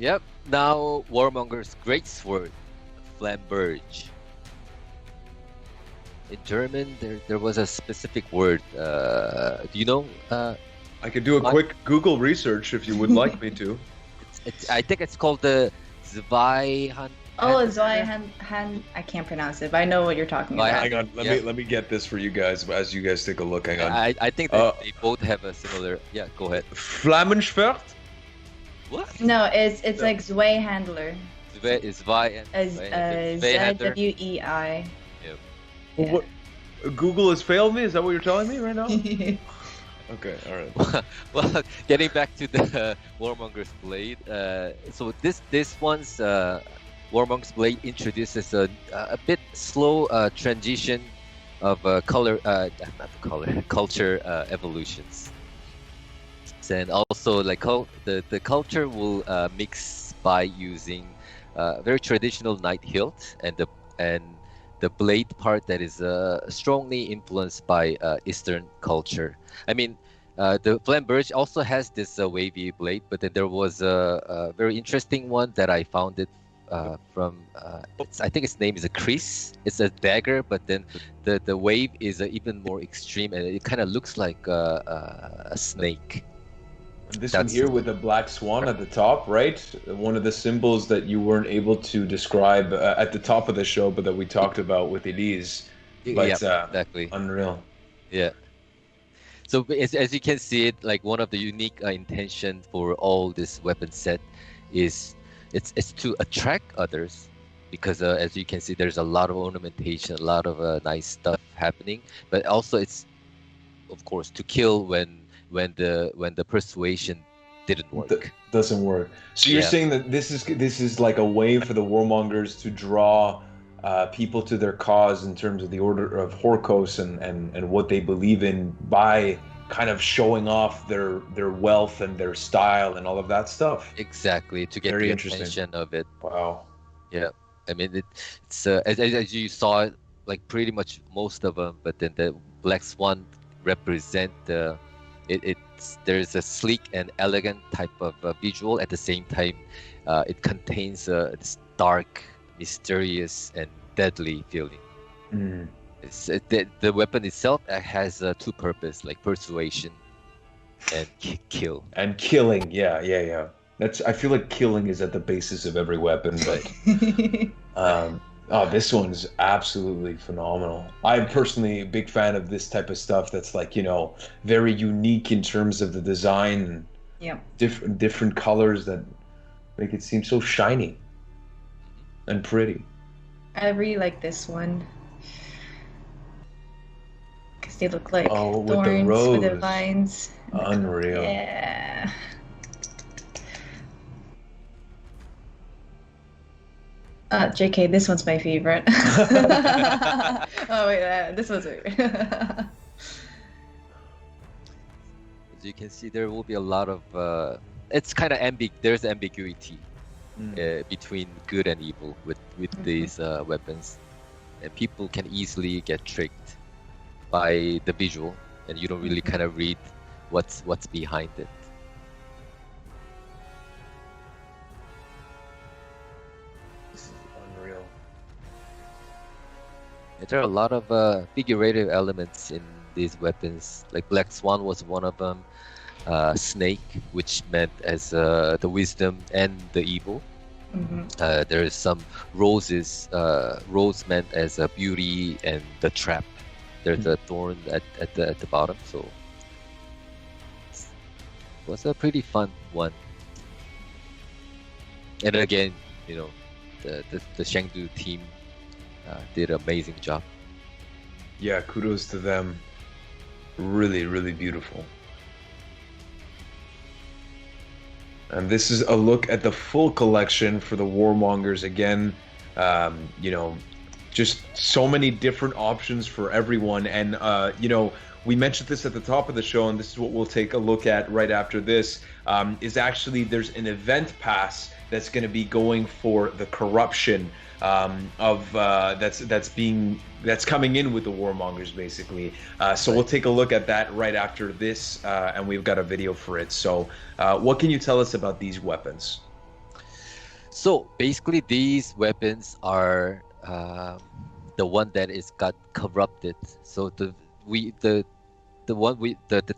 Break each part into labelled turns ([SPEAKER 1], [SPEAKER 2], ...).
[SPEAKER 1] Yep. Now, Warmonger's great sword, Flamberge. In German, there was a specific word. Do you know?
[SPEAKER 2] I could do a
[SPEAKER 1] What?
[SPEAKER 2] quick Google research if you would like me to.
[SPEAKER 1] I think it's called the Zweihan.
[SPEAKER 3] Oh, I can't pronounce it, but I know what you're talking
[SPEAKER 1] Zweihan-
[SPEAKER 3] about.
[SPEAKER 2] Hang on, let me get this for you guys as you guys take a look. Hang on.
[SPEAKER 1] I think that they both have a similar. Yeah, go ahead.
[SPEAKER 2] Flammenschwert?
[SPEAKER 1] What?
[SPEAKER 3] No, it's like Zwei Handler.
[SPEAKER 1] Zwei
[SPEAKER 3] As ZWEI. Yeah.
[SPEAKER 2] What? Google has failed me? Is that what you're telling me right now? Okay, all right.
[SPEAKER 1] Well, getting back to the Warmonger's blade. So this one's Warmonger's blade introduces a bit slow transition of color, not the color, culture evolutions. And also, like the culture will mix by using very traditional knight hilt and the blade part that is strongly influenced by Eastern culture. I mean, the Flamberge also has this wavy blade, but then there was a very interesting one that I found it from. I think its name is a Chris. It's a dagger, but then the wave is even more extreme, and it kind of looks like a snake.
[SPEAKER 2] This one here with the black swan at the top, right? One of the symbols that you weren't able to describe at the top of the show, but that we talked about with Elise. But,
[SPEAKER 1] Yeah, exactly.
[SPEAKER 2] Unreal.
[SPEAKER 1] Yeah. So as you can see it, like one of the unique intention for all this weapon set is it's to attract others, because as you can see, there's a lot of ornamentation, a lot of nice stuff happening, but also it's of course to kill when the persuasion didn't work.
[SPEAKER 2] Doesn't work. So you're saying that this is like a way for the warmongers to draw people to their cause in terms of the order of Horkos and what they believe in by kind of showing off their wealth and their style and all of that stuff.
[SPEAKER 1] Exactly, to get
[SPEAKER 2] Very
[SPEAKER 1] the
[SPEAKER 2] interesting.
[SPEAKER 1] attention of it.
[SPEAKER 2] Wow.
[SPEAKER 1] Yeah, I mean it's as you saw it, like pretty much most of them, but then the Black Swan represent there's a sleek and elegant type of visual. At the same time, it contains this dark, mysterious, and deadly feeling.
[SPEAKER 2] Mm.
[SPEAKER 1] The weapon itself has two purposes, like persuasion and kill.
[SPEAKER 2] And killing, yeah. I feel like killing is at the basis of every weapon, but this one's absolutely phenomenal. I'm personally a big fan of this type of stuff that's like, very unique in terms of the design.
[SPEAKER 3] Yeah.
[SPEAKER 2] Different colors that make it seem so shiny and pretty.
[SPEAKER 3] I really like this one. Because they look like
[SPEAKER 2] with the
[SPEAKER 3] thorns with the
[SPEAKER 2] rose.
[SPEAKER 3] vines.
[SPEAKER 2] Unreal.
[SPEAKER 3] Yeah. JK, this one's my favorite. Oh wait, this one's my favorite.
[SPEAKER 1] As you can see, there will be a lot of it's kind of there's ambiguity between good and evil with these weapons, and people can easily get tricked by the visual, and you don't really kind of read what's behind it.
[SPEAKER 2] This is unreal.
[SPEAKER 1] There are a lot of figurative elements in these weapons. Like Black Swan was one of them. Snake, which meant as the wisdom and the evil.
[SPEAKER 3] Mm-hmm.
[SPEAKER 1] There is some roses. Rose meant as a beauty and the trap. There's a thorn at the bottom. So it was a pretty fun one. And again, the Chengdu team did an amazing job.
[SPEAKER 2] Yeah, kudos to them. Really, really beautiful. And this is a look at the full collection for the Warmongers again. Just so many different options for everyone. And, we mentioned this at the top of the show, and this is what we'll take a look at right after this, is actually there's an event pass that's going to be going for the corruption that's coming in with the Warmongers, basically. So we'll take a look at that right after this, and we've got a video for it. So what can you tell us about these weapons?
[SPEAKER 1] So basically, these weapons are the one that is got corrupted. So the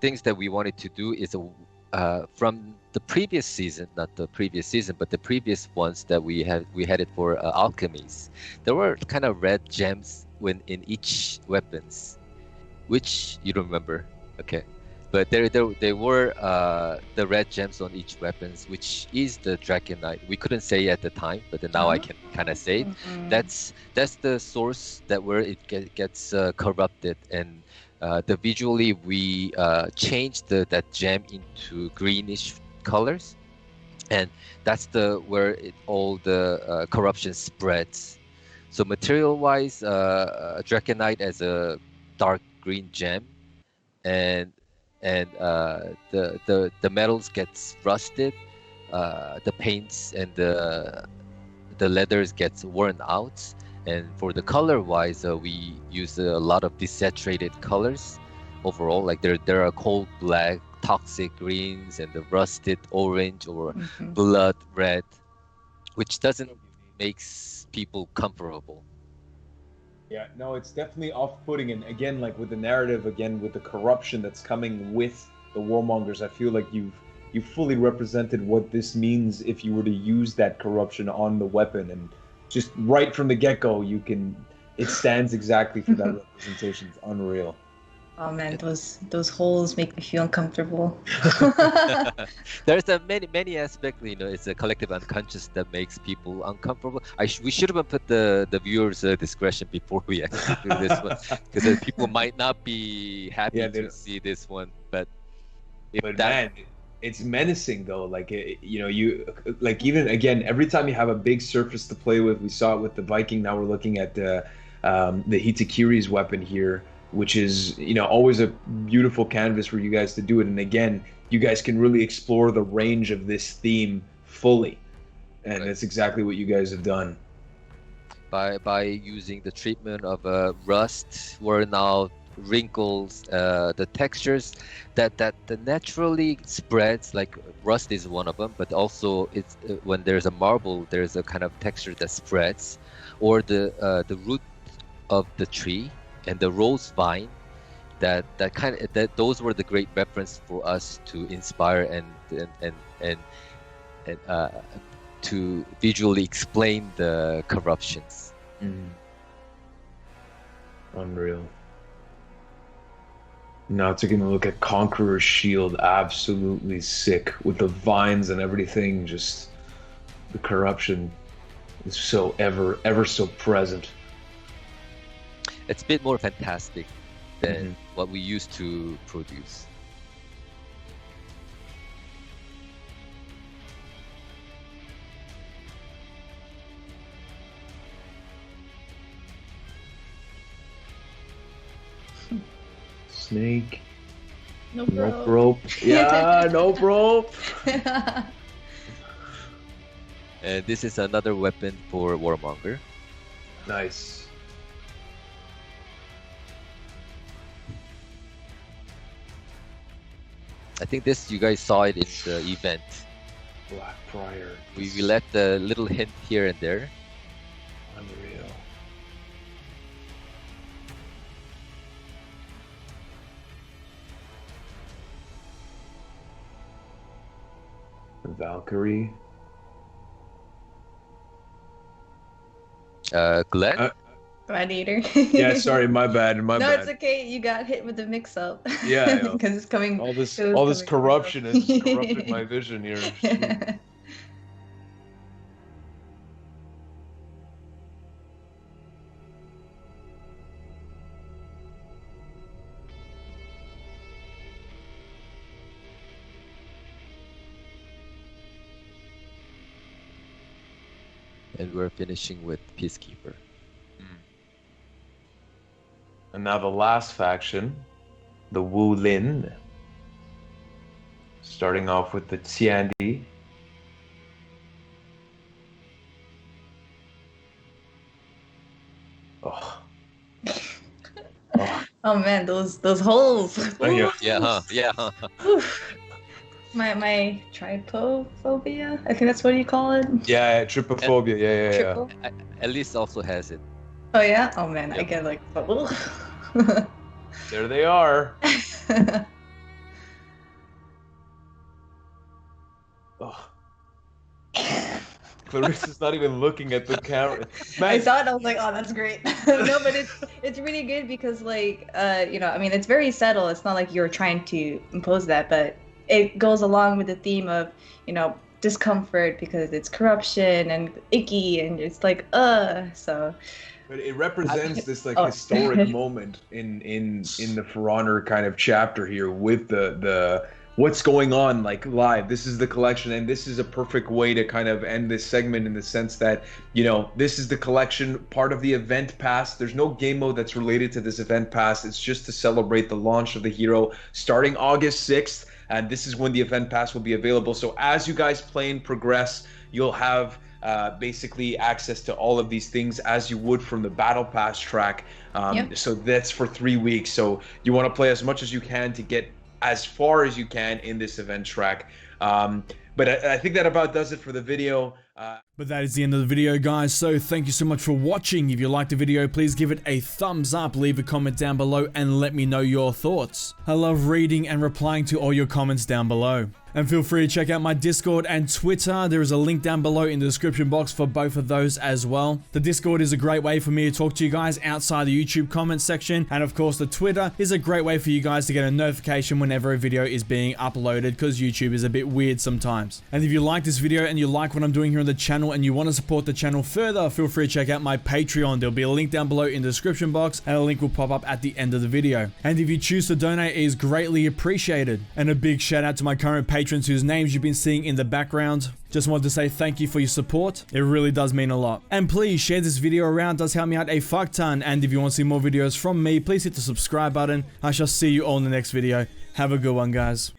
[SPEAKER 1] things that we wanted to do is from the previous season, not the previous season, but the previous ones that we had it for alchemies. There were kind of red gems when in each weapons, which you don't remember. Okay. But there were the red gems on each weapons, which is the Dragonite. We couldn't say at the time, but then now I can kind of say it. That's the source that where it gets corrupted, and the visually we changed that gem into greenish colors, and that's the where all the corruption spreads. So material wise, Dragonite as a dark green gem, and the metals gets rusted, the paints and the leathers gets worn out, and for the color wise, we use a lot of desaturated colors overall. Like there are cold black, toxic greens, and the rusted orange or blood red, which doesn't makes people comfortable.
[SPEAKER 2] Yeah, no, it's definitely off-putting, and again, like with the narrative, again with the corruption that's coming with the warmongers, I feel like you've fully represented what this means if you were to use that corruption on the weapon, and just right from the get-go, it stands exactly for that representation. It's unreal.
[SPEAKER 3] Oh man, those holes make me feel uncomfortable.
[SPEAKER 1] There's a many aspects. It's a collective unconscious that makes people uncomfortable. We should have put the viewers' discretion before we actually do this one, because people might not be happy to see this one. But
[SPEAKER 2] man, it's menacing though. Like you like, even again, every time you have a big surface to play with, we saw it with the Viking. Now we're looking at the Hitakiri's weapon here, which is always a beautiful canvas for you guys to do it. And again, you guys can really explore the range of this theme fully, and right. That's exactly what you guys have done
[SPEAKER 1] by using the treatment of rust, worn out, wrinkles, the textures that naturally spreads. Like rust is one of them, but also it's when there's a marble, there's a kind of texture that spreads, or the root of the tree and the rose vine, that those were the great reference for us to inspire and to visually explain the corruptions.
[SPEAKER 2] Unreal. Now taking a look at Conqueror's Shield, absolutely sick with the vines and everything. Just the corruption is so ever so present.
[SPEAKER 1] It's a bit more fantastic than what we used to produce.
[SPEAKER 2] Snake.
[SPEAKER 3] Nope
[SPEAKER 2] rope. Yeah, nope rope.
[SPEAKER 1] And this is another weapon for Warmonger.
[SPEAKER 2] Nice.
[SPEAKER 1] I think this, you guys saw it in the event.
[SPEAKER 2] Black Friar.
[SPEAKER 1] We left a little hint here and there.
[SPEAKER 2] Unreal. Valkyrie.
[SPEAKER 1] Glenn?
[SPEAKER 3] Gladiator.
[SPEAKER 2] Yeah, sorry, my bad.
[SPEAKER 3] No, it's okay. You got hit with the mix-up.
[SPEAKER 2] Yeah,
[SPEAKER 3] because it's coming.
[SPEAKER 2] All this corruption is corrupting my vision here.
[SPEAKER 1] And we're finishing with Peacekeeper.
[SPEAKER 2] And now the last faction, the Wu Lin. Starting off with the Tiandi. Oh.
[SPEAKER 3] Oh man, those holes.
[SPEAKER 2] Oh, yeah.
[SPEAKER 1] Yeah, huh? Yeah. Huh?
[SPEAKER 3] My trypophobia. I think that's what you call it.
[SPEAKER 2] Yeah, trypophobia. Yeah.
[SPEAKER 3] Triple?
[SPEAKER 1] At least also has it.
[SPEAKER 3] Oh yeah. Oh man, I
[SPEAKER 1] Yep.
[SPEAKER 3] get like.
[SPEAKER 2] There they are. Oh. Clarissa's not even looking at the camera. Man.
[SPEAKER 3] I saw it. I was like, oh, that's great. No, but it's really good because like you know, I mean, it's very subtle. It's not like you're trying to impose that, but it goes along with the theme of, you know, discomfort because it's corruption and icky and it's like so.
[SPEAKER 2] But it represents this like historic moment in the For Honor kind of chapter here with the what's going on like live. This is the collection, and this is a perfect way to kind of end this segment in the sense that, you know, this is the collection, part of the event pass. There's no game mode that's related to this event pass. It's just to celebrate the launch of the hero starting August 6th, and this is when the event pass will be available. So as you guys play and progress, you'll have basically access to all of these things as you would from the battle pass track.
[SPEAKER 3] Yep.
[SPEAKER 2] So that's for 3 weeks. So you want to play as much as you can to get as far as you can in this event track. But I think that about does it for the video.
[SPEAKER 4] But that is the end of the video, guys, so thank you so much for watching. If you liked the video, please give it a thumbs up, leave a comment down below, and let me know your thoughts. I love reading and replying to all your comments down below. And feel free to check out my Discord and Twitter. There is a link down below in the description box for both of those as well. The Discord is a great way for me to talk to you guys outside the YouTube comment section. And of course, the Twitter is a great way for you guys to get a notification whenever a video is being uploaded, because YouTube is a bit weird sometimes. And if you like this video and you like what I'm doing here on the channel and you want to support the channel further, feel free to check out my Patreon. There'll be a link down below in the description box, and a link will pop up at the end of the video. And if you choose to donate, it is greatly appreciated. And a big shout out to my current patrons whose names you've been seeing in the background. Just wanted to say thank you for your support. It really does mean a lot. And please share this video around, it does help me out a fuck ton. And if you want to see more videos from me, please hit the subscribe button. I shall see you all in the next video. Have a good one, guys.